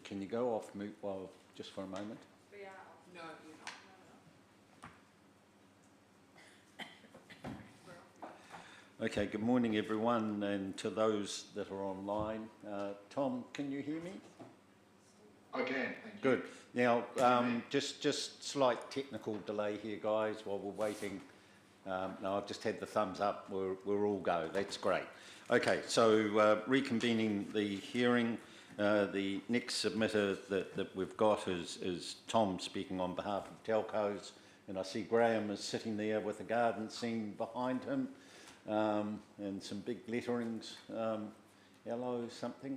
can you go off mute just for a moment? We are. No, you're not. Okay, good morning everyone, and to those that are online. Tom, can you hear me? I can, thank you. Good. Now, just slight technical delay here, guys, while we're waiting. No, I've just had the thumbs up. We're all go. That's great. Okay, so reconvening the hearing. The next submitter that we've got is Tom speaking on behalf of Telcos, and I see Graham is sitting there with a garden scene behind him, and some big letterings, yellow something.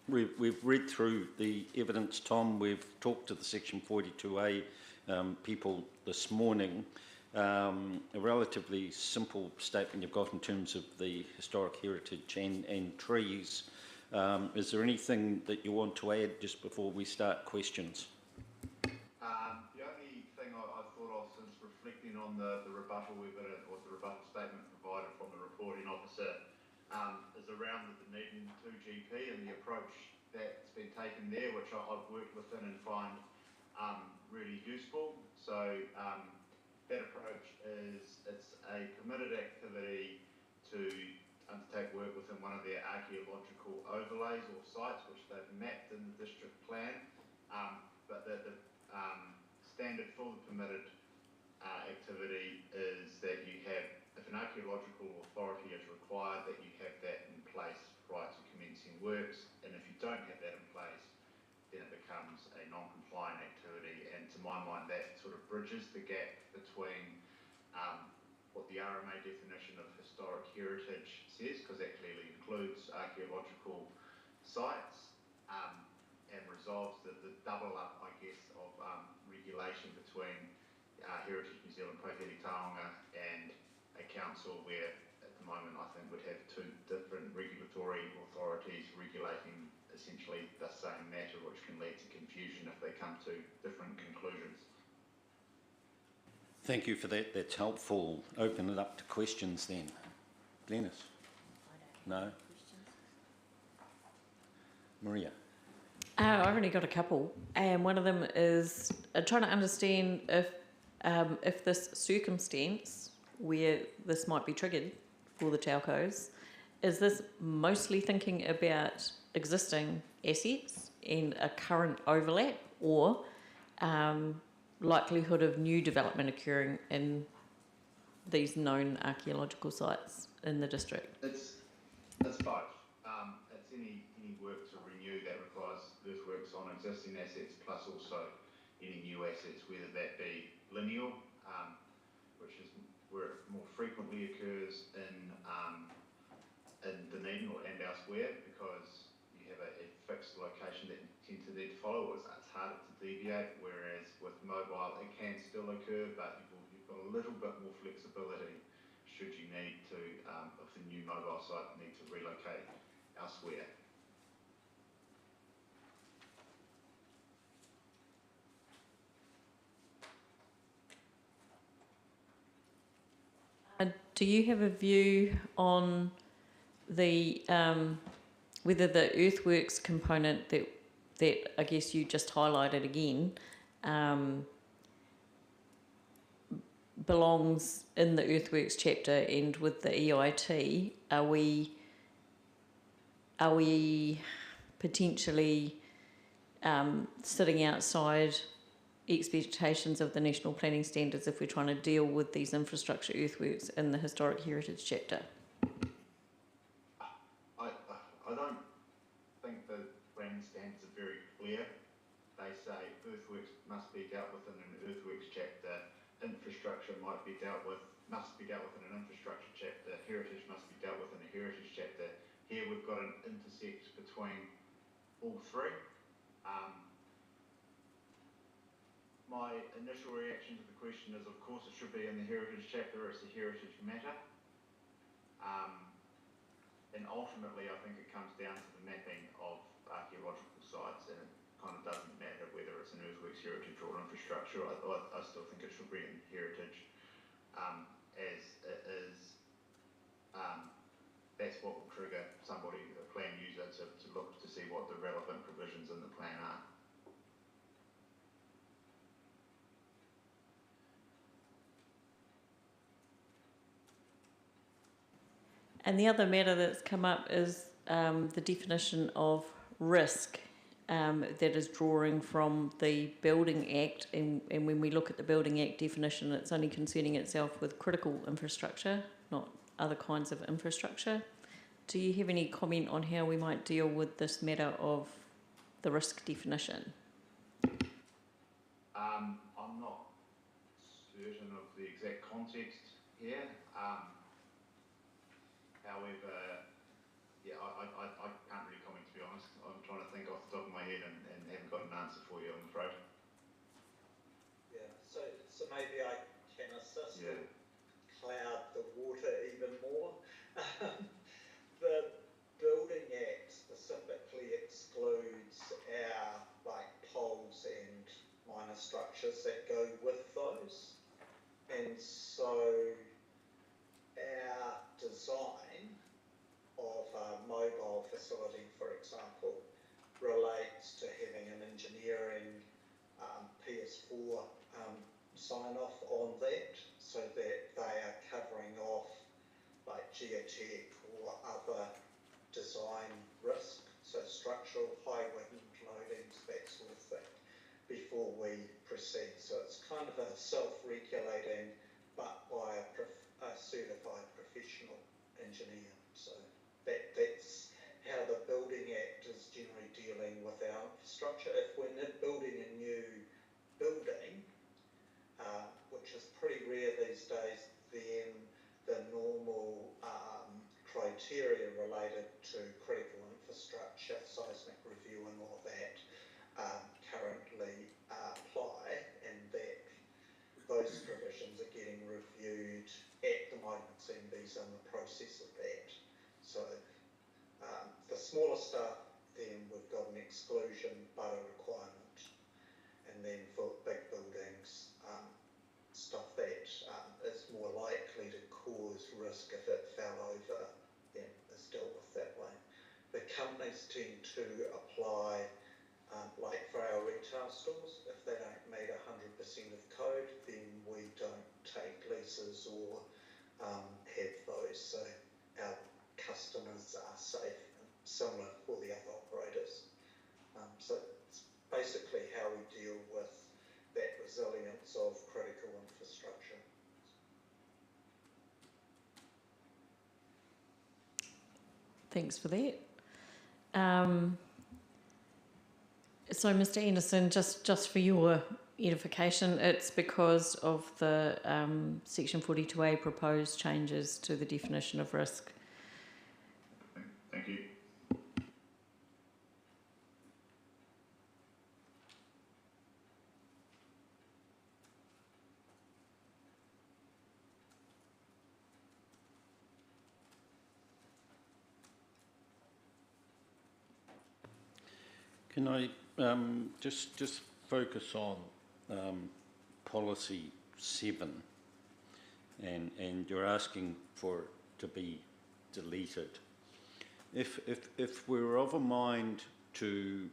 We've read through the evidence, Tom. We've talked to the Section 42A people this morning. A relatively simple statement you've got in terms of the historic heritage and trees. Is there anything that you want to add just before we start questions? The only thing I thought of since reflecting on the rebuttal evidence, or the rebuttal statement provided from the reporting officer, is around the Dunedin 2GP and the approach that's been taken there, which I've worked within and find really useful. So that approach is, it's a permitted activity to undertake work within one of their archaeological overlays or sites which they've mapped in the district plan, but the standard for the permitted activity is that you have, if an archaeological authority is required, that you have that in place prior to commencing works, and if you don't have that in place, then it becomes a non-compliant activity. And to my mind, that sort of bridges the gap between what the RMA definition of historic heritage says, because that clearly includes archaeological sites, and resolves the double up, I guess, of regulation between Heritage New Zealand, Pakiri Taonga, and a council where at the moment I think would have two different regulatory authorities regulating essentially the same matter, which can lead to confusion if they come to different conclusions. Thank you for that. That's helpful. Open it up to questions then. Glenys? No? Maria? I've only got a couple, and one of them is trying to understand if this circumstance where this might be triggered for the telcos, is this mostly thinking about existing assets and a current overlap, or likelihood of new development occurring in these known archaeological sites in the district? It's both. It's any work to renew that requires earthworks on existing assets, plus also any new assets, whether that be lineal, which is where it more frequently occurs in Dunedin and elsewhere, because you have a fixed location that you tend to need to follow. It's harder to deviate, whereas with mobile it can still occur, but you've got a little bit more flexibility should you need to, if the new mobile site need to relocate elsewhere. Do you have a view on the whether the earthworks component that I guess you just highlighted again belongs in the earthworks chapter, and with the EIT, are we potentially sitting outside expectations of the National Planning Standards if we're trying to deal with these infrastructure earthworks in the Historic Heritage chapter? I don't think the planning standards are very clear. They say earthworks must be dealt with in an earthworks chapter, infrastructure must be dealt with in an infrastructure chapter, heritage must be dealt with in a heritage chapter. Here we've got an intersect between all three. My initial reaction to the question is, of course, it should be in the heritage chapter. It's a heritage matter. And ultimately, I think it comes down to the mapping of archaeological sites, and it kind of doesn't matter whether it's an earthworks heritage or infrastructure. I still think it should be in heritage, as it is. That's what will trigger somebody, a plan user, to look what the relevant provisions in the plan are. And the other matter that's come up is the definition of risk that is drawing from the Building Act. And when we look at the Building Act definition, it's only concerning itself with critical infrastructure, not other kinds of infrastructure. Do you have any comment on how we might deal with this matter of the risk definition? I'm not certain of the exact context here. However, yeah, I can't really comment, to be honest. I'm trying to think off the top of my head and haven't got an answer for you, I'm afraid. Yeah, so maybe I can assist Yeah. and cloud the water even more. The Building Act specifically excludes our poles and minor structures that go with those, and so our design of a mobile facility, for example, relates to having an engineering PS4 sign-off on that, so that they are covering off geotech or other design risk, so structural, high wind loadings, that sort of thing, before we proceed. So it's kind of a self-regulating, but by a certified professional engineer. So that's how the Building Act is generally dealing with our infrastructure. If we're building a new building, which is pretty rare these days, then the normal criteria related to critical infrastructure, seismic review and all that currently apply, and that those provisions are getting reviewed at the moment. CMB's in the process of that. So the smaller stuff, then we've got an exclusion but a requirement, and then for big buildings, stuff that is more likely to cause risk if it fell over, then is dealt with that way. The companies tend to apply, for our retail stores, if they don't meet 100% of code, then we don't take leases or have those, so our customers are safe, similar for the other operators. So it's basically how we deal with that resilience of critical infrastructure. Thanks for that. So, Mr. Anderson, just for your edification, it's because of the Section 42A proposed changes to the definition of risk. Thank you. Can I just focus on policy 7, and you're asking for it to be deleted. If we're of a mind to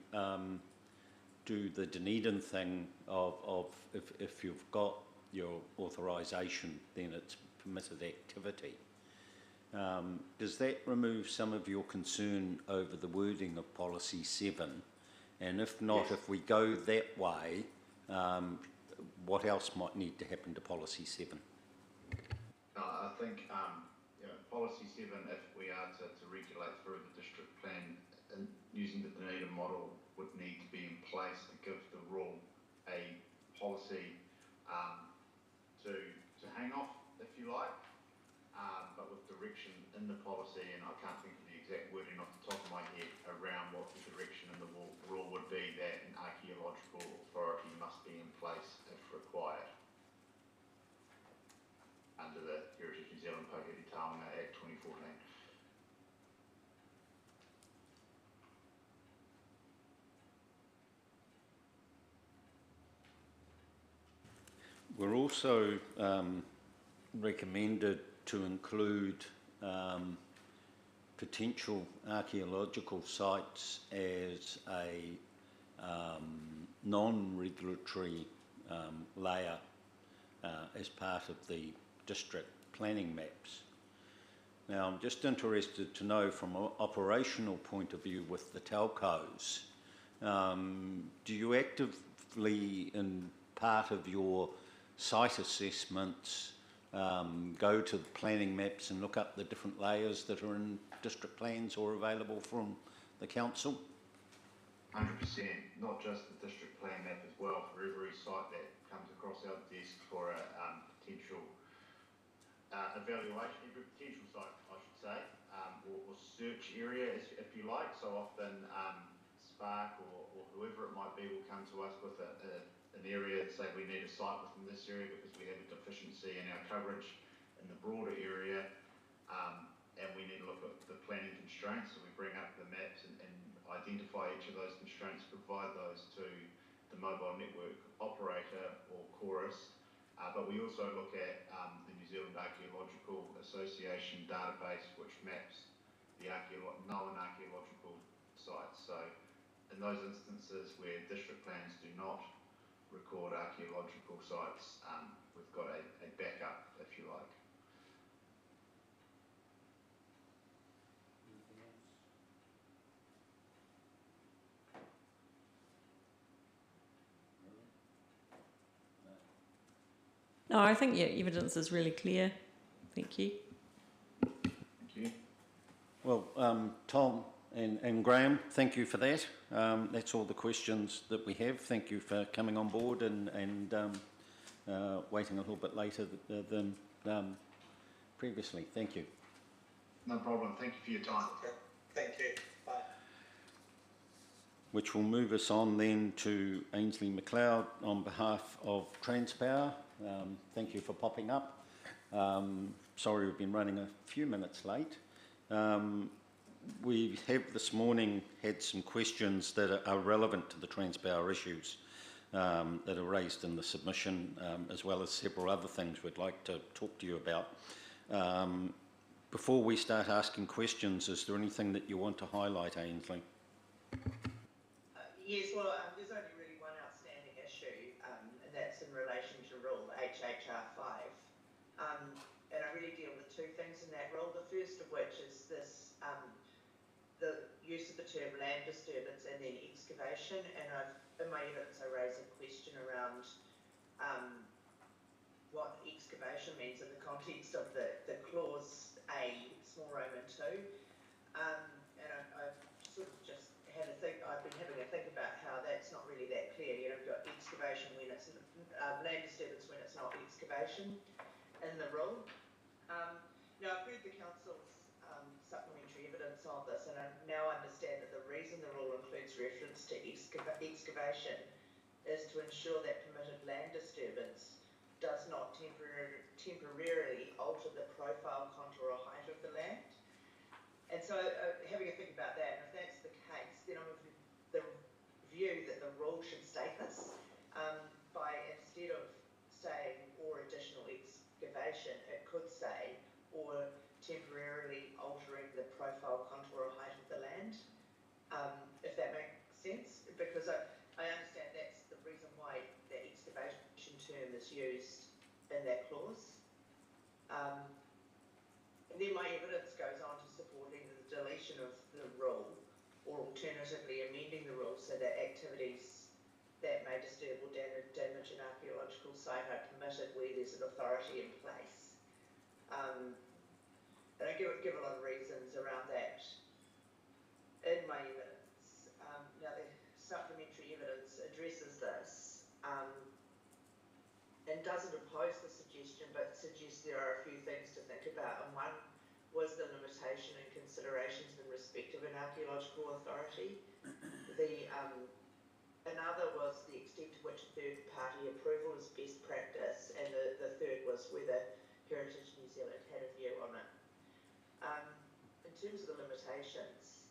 do the Dunedin thing of if you've got your authorisation, then it's permitted activity. Does that remove some of your concern over the wording of policy 7? And if not, Yes. if we go that way, what else might need to happen to policy 7? I think policy 7, if we are to regulate through the district plan and using the Dunedin model, would need to be in place to give the rule a policy to hang off, if you like, but with direction in the policy, and I can't think of the exact wording off the top of my head around what the direction in the rule would be, that an archaeological authority must be in place if required under the Heritage New Zealand Paketi Taonga Act 2014. We're also recommended to include potential archaeological sites as a non-regulatory layer as part of the district planning maps. Now, I'm just interested to know from an operational point of view with the telcos, do you actively, in part of your site assessments, go to the planning maps and look up the different layers that are in district plans or available from the council? 100%, not just the district plan map as well, for every site that comes across our desk for a potential evaluation, every potential site, I should say, or search area, if you like. So often Spark or whoever it might be will come to us with an area and say we need a site within this area because we have a deficiency in our coverage in the broader area, and we need to look at the planning constraints. So we bring up the maps and identify each of those constraints, provide those to the mobile network operator or Chorus. But we also look at the New Zealand Archaeological Association database, which maps the known archaeological sites. So in those instances where district plans do not record archaeological sites, we've got a backup, if you like. No, I think your evidence is really clear. Thank you. Thank you. Well, Tom and Graham, thank you for that. That's all the questions that we have. Thank you for coming on board and waiting a little bit later than previously. Thank you. No problem. Thank you for your time. Thank you. Bye. Which will move us on then to Ainsley McLeod on behalf of Transpower. Thank you for popping up. Sorry we've been running a few minutes late. We have this morning had some questions that are relevant to the Transpower issues that are raised in the submission, as well as several other things we'd like to talk to you about. Before we start asking questions, is there anything that you want to highlight, Ainsley? Yes, well, there's only really one outstanding issue, and that's in relation to rule HHR5. And I really deal with two things in that rule. The first of which is this, the use of the term land disturbance and then excavation. And in my evidence, I raise a question around what excavation means in the context of the clause A, small Roman 2. And I've sort of just had a think, I've been having a think about how that's not really that clear. You know, we've got excavation when it's land disturbance when it's not excavation in the rule. Now I've read the council's supplementary evidence on this, and I now understand that the reason the rule includes reference to excavation is to ensure that permitted land disturbance does not temporarily alter the profile, contour or height of the land. And so having a think about that, and if that's the case, then I'm of the view that the rule should state this by, instead of saying or additional excavation, it could say or temporarily altering the profile, contour or height of the land, if that makes sense, because I understand that's the reason why the excavation term is used in that clause. And then my evidence goes on to supporting the deletion of the rule, or alternatively amending the rule so that activities that may disturb or damage an archaeological site are permitted where there's an authority in place. And I give a lot of reasons around that in my evidence. Now the supplementary evidence addresses this and doesn't oppose the suggestion, but suggests there are a few things to think about. And one was the limitation and considerations in respect of an archaeological authority. Another was the extent to which third-party approval is best practice, and the third was whether Heritage New Zealand had a view on it. In terms of the limitations,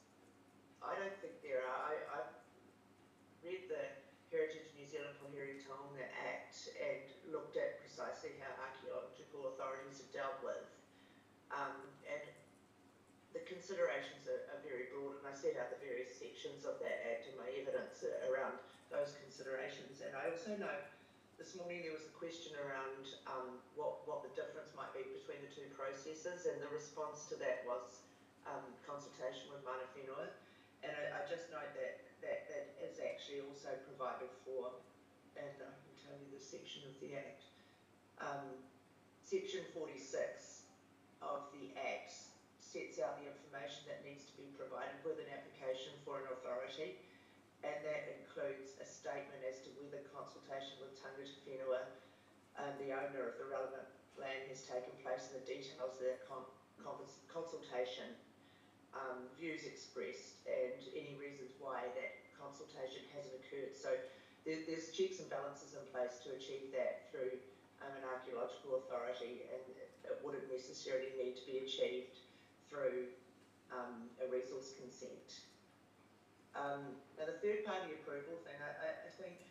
I don't think there are. I've read the Heritage New Zealand Pohiri Taonga Act and looked at precisely how archaeological authorities are dealt with. And the considerations are very broad, and I set out the various sections of that Act and my evidence around those considerations. And I also know this morning there was a question around what the difference might be between the two processes, and the response to that was consultation with mana whenua. And I just note that is actually also provided for, and I can tell you the section of the Act. Section 46 of the Act sets out the information that needs to be provided with an application for an authority, and that includes a statement as to whether consultation with tangata whenua, the owner of the relevant land, has taken place, and the details of that consultation, views expressed, and any reasons why that consultation hasn't occurred. So there's checks and balances in place to achieve that through an archaeological authority, and it wouldn't necessarily need to be achieved through a resource consent. Now the third party approval thing, I think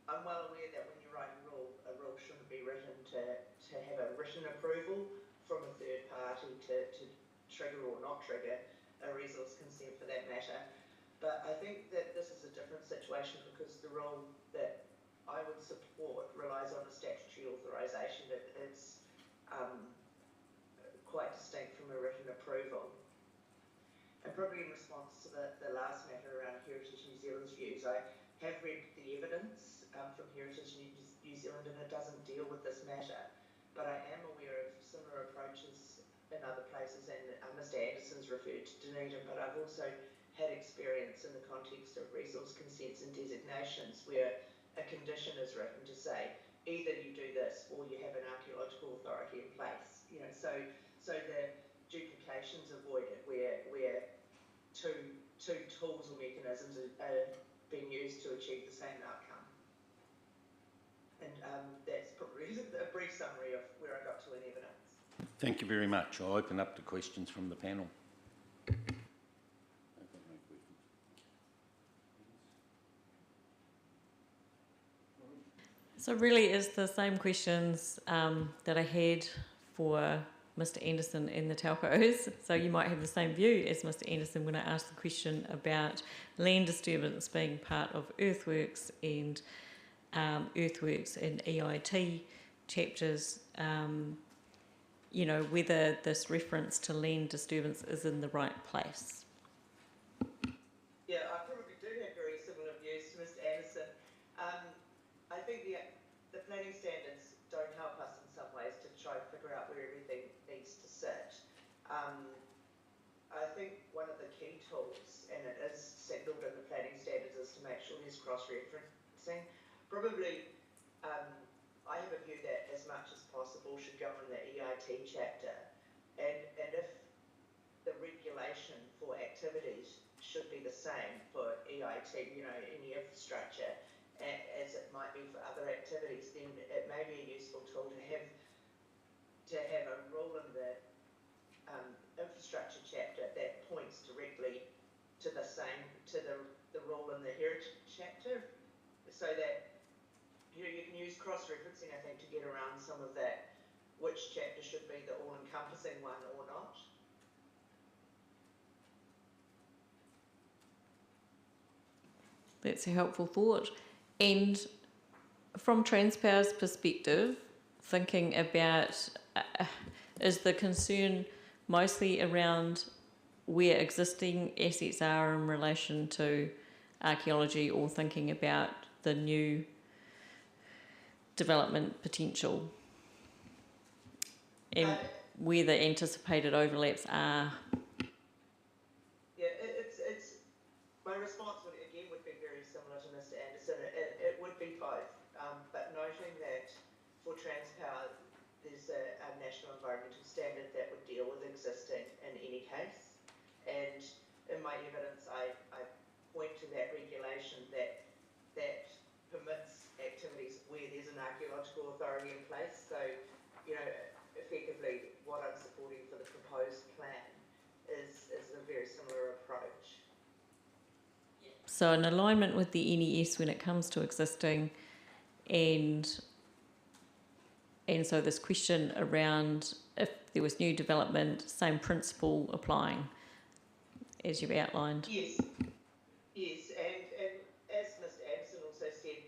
I'm well aware that when you're writing a rule shouldn't be written to have a written approval from a third party to trigger or not trigger a resource consent for that matter. But I think that this is a different situation because the rule that I would support relies on a statutory authorisation. It's quite distinct from a written approval. And probably in response to the last matter around Heritage New Zealand's views, I have read the evidence from Heritage New Zealand, and it doesn't deal with this matter. But I am aware of similar approaches in other places, and Mr Anderson's referred to Dunedin, but I've also had experience in the context of resource consents and designations where a condition is written to say either you do this or you have an archaeological authority in place. You know, so the duplication's avoided where two tools or mechanisms are being used to achieve the same outcome. And that's probably a brief summary of where I got to in evidence. Thank you very much. I'll open up to questions from the panel. So really it's the same questions that I had for Mr Anderson in the telcos. So you might have the same view as Mr Anderson when I asked the question about land disturbance being part of earthworks and earthworks and EIT chapters, you know, whether this reference to land disturbance is in the right place. Yeah, I probably do have very similar views to Mr Anderson. I think the planning standards don't help us in some ways to try to figure out where everything needs to sit. I think one of the key tools, and it is signalled in the planning standards, is to make sure there's cross-referencing. Probably, I have a view that as much as possible should go in the EIT chapter, and if the regulation for activities should be the same for EIT, you know, any infrastructure, as it might be for other activities, then it may be a useful tool to have a rule in the infrastructure chapter that points directly to the rule in the heritage chapter, so that you can use cross-referencing, I think, to get around some of that, which chapter should be the all-encompassing one or not. That's a helpful thought. And from Transpower's perspective, thinking about is the concern mostly around where existing assets are in relation to archaeology, or thinking about the new development potential and where the anticipated overlaps are? Yeah, it's my response would be very similar to Mr Anderson. It would be both, but noting that for Transpower there's a national environmental standard that would deal with existing in any case, and in my evidence I point to that regulation that permits activities where there's an archaeological authority in place. So, you know, effectively what I'm supporting for the proposed plan is a very similar approach. So in alignment with the NES when it comes to existing and And so this question around if there was new development, same principle applying, as you've outlined. Yes, yes, and as Mr. Anderson also said,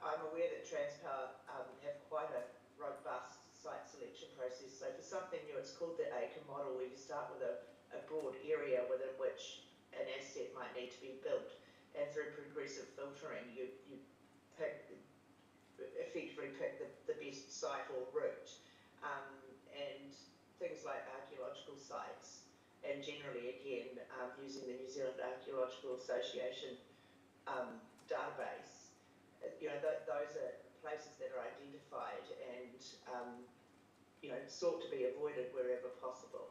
I'm aware that Transpower have quite a robust site selection process. So for something new, it's called the ACRE model, where you start with a broad area within which an asset might need to be built, and through progressive filtering, you effectively pick the best site or route, and things like archaeological sites. And generally, again, using the New Zealand Archaeological Association database, those are places that are identified and, sought to be avoided wherever possible.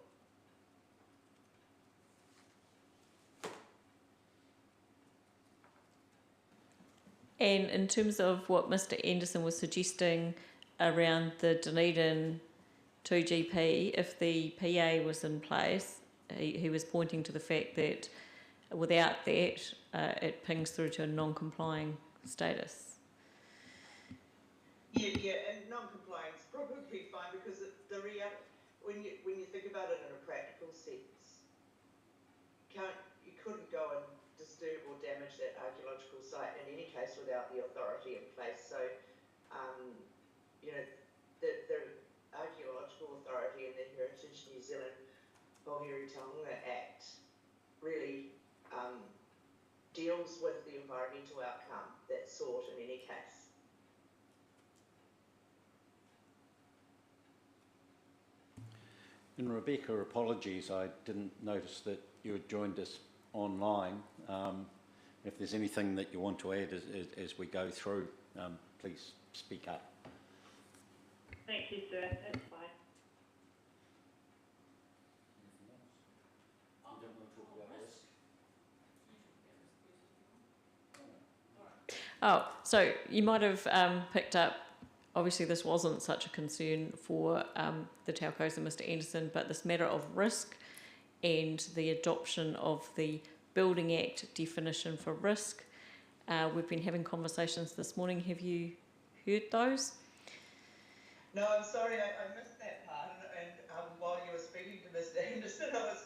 And in terms of what Mr. Anderson was suggesting around the Dunedin 2GP, if the PA was in place, he was pointing to the fact that without that, it pings through to a non-complying status. Yeah, and non-compliance is probably fine, because when you think about it in a practical sense, you couldn't go and disturb or damage that archaeological site in any case without the authority in place. So, the Archaeological Authority and the Heritage New Zealand Pohiri Taonga Act really deals with the environmental outcome that's sought in any case. And Rebecca, apologies, I didn't notice that you had joined us online. If there's anything that you want to add as we go through, please speak up. Thank you, sir. That's fine. Oh, so you might have picked up, obviously this wasn't such a concern for the Telcos and Mr. Anderson, but this matter of risk and the adoption of the Building Act definition for risk. We've been having conversations this morning. Have you heard those? No, I'm sorry, I missed that part, and while you were speaking to Mr. Anderson, I was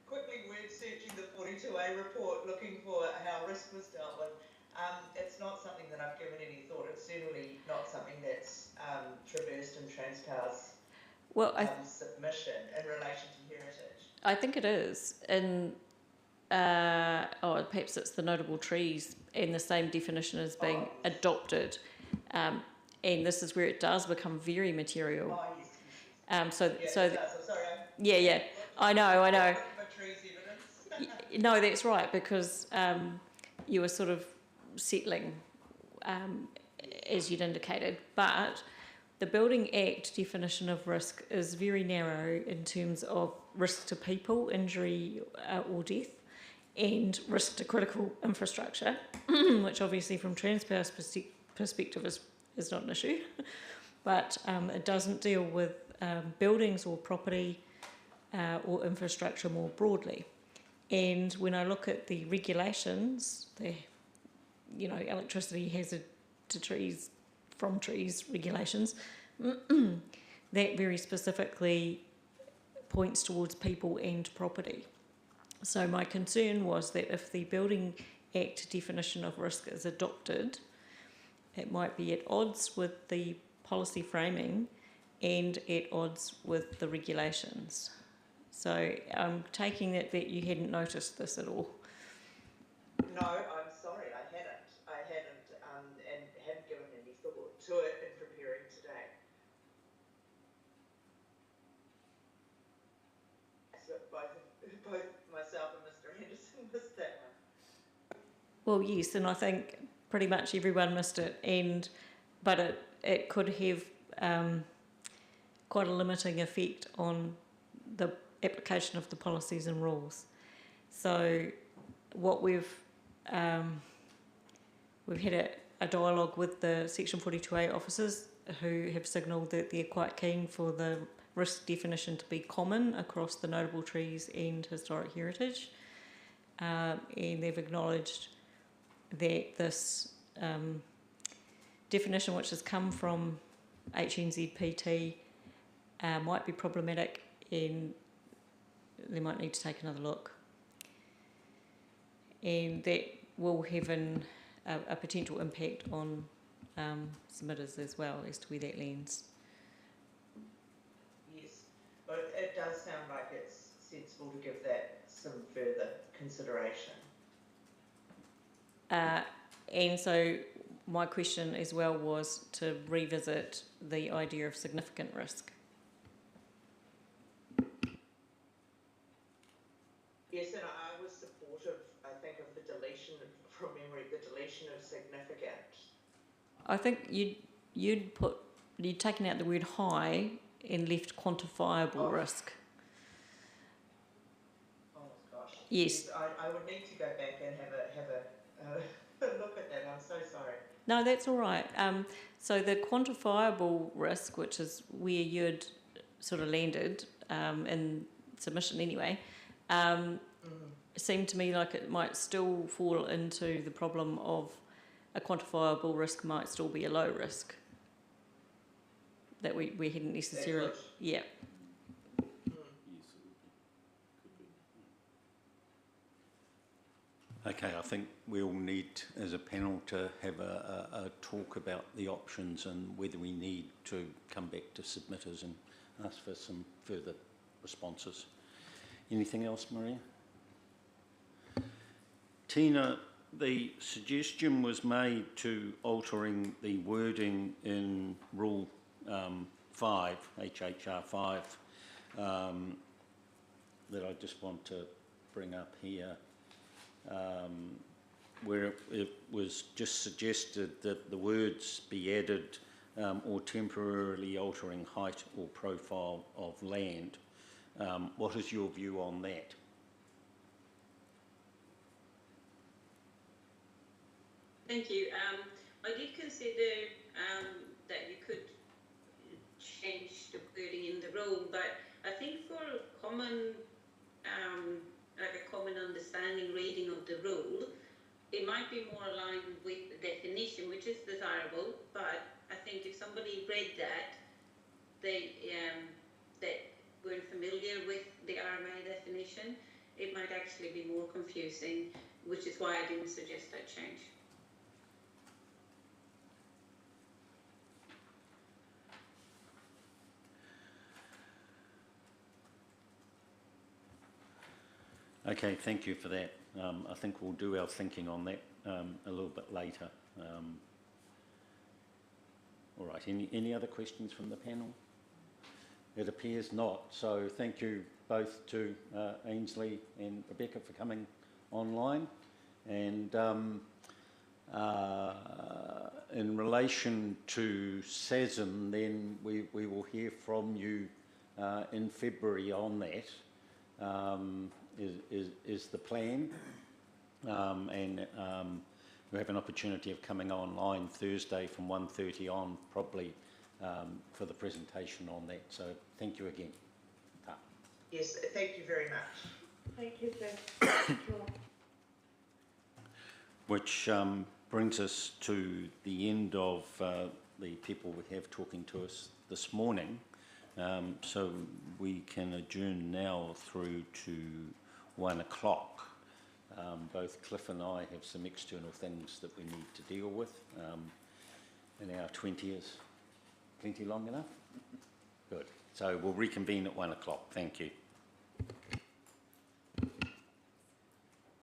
quickly word searching the 42A report looking for how risk was dealt with. It's not something that I've given any thought. It's certainly not something that's traversed in Transpower's submission in relation to heritage. I think it is. In perhaps it's the notable trees, and the same definition is being adopted. And this is where it does become very material. Oh, yes. Yeah, I know. No, that's right, because you were sort of settling, as you'd indicated, but the Building Act definition of risk is very narrow in terms of risk to people, injury or death, and risk to critical infrastructure, which obviously from Transpower's perspective is not an issue, but it doesn't deal with buildings or property or infrastructure more broadly. And when I look at the regulations, electricity hazard to trees, from trees regulations, that very specifically points towards people and property. So my concern was that if the Building Act definition of risk is adopted, it might be at odds with the policy framing and at odds with the regulations. So I'm taking it that you hadn't noticed this at all. No, I'm sorry, I hadn't, and hadn't given any thought to it in preparing today. So both myself and Mr. Anderson missed that one. Well, yes, and I think pretty much everyone missed it, but it could have quite a limiting effect on the application of the policies and rules. So what we've had a dialogue with the Section 42A officers who have signalled that they're quite keen for the risk definition to be common across the notable trees and historic heritage, and they've acknowledged that this definition, which has come from HNZPT might be problematic, and they might need to take another look. And that will have a potential impact on submitters as well as to where that lands. Yes, but it does sound like it's sensible to give that some further consideration. And so my question as well was to revisit the idea of significant risk. Yes, and I was supportive, I think, of the deletion, from memory, the deletion of significant. I think you'd taken out the word high and left quantifiable risk. Oh gosh. Yes. I would need to go back and have a look at that. I'm so sorry. No, that's all right. So the quantifiable risk, which is where you'd sort of landed in submission anyway, seemed to me like it might still fall into the problem of a quantifiable risk might still be a low risk that we hadn't necessarily. Yeah. Okay, I think we'll need, as a panel, to have a talk about the options and whether we need to come back to submitters and ask for some further responses. Anything else, Maria? Tina, the suggestion was made to altering the wording in Rule 5, HHR 5, that I just want to bring up here. Where it was just suggested that the words be added or temporarily altering height or profile of land. What is your view on that? Thank you. I did consider that you could change the wording in the rule, but I think for a common like a common understanding reading of the rule, it might be more aligned with the definition, which is desirable, but I think if somebody read that, they that weren't familiar with the RMA definition, it might actually be more confusing, which is why I didn't suggest that change. Okay, thank you for that. I think we'll do our thinking on that a little bit later. All right, any other questions from the panel? It appears not. So thank you both to Ainsley and Rebecca for coming online. And in relation to SASM, then we will hear from you in February on that. Is the plan, and we have an opportunity of coming online Thursday from 1:30 on, probably for the presentation on that. So thank you again. Yes, thank you very much. Thank you, sir. Which brings us to the end of the people we have talking to us this morning. So we can adjourn now through to 1 o'clock. Both Cliff and I have some external things that we need to deal with. An hour 20 is plenty long enough? Good. So we'll reconvene at 1 o'clock. Thank you.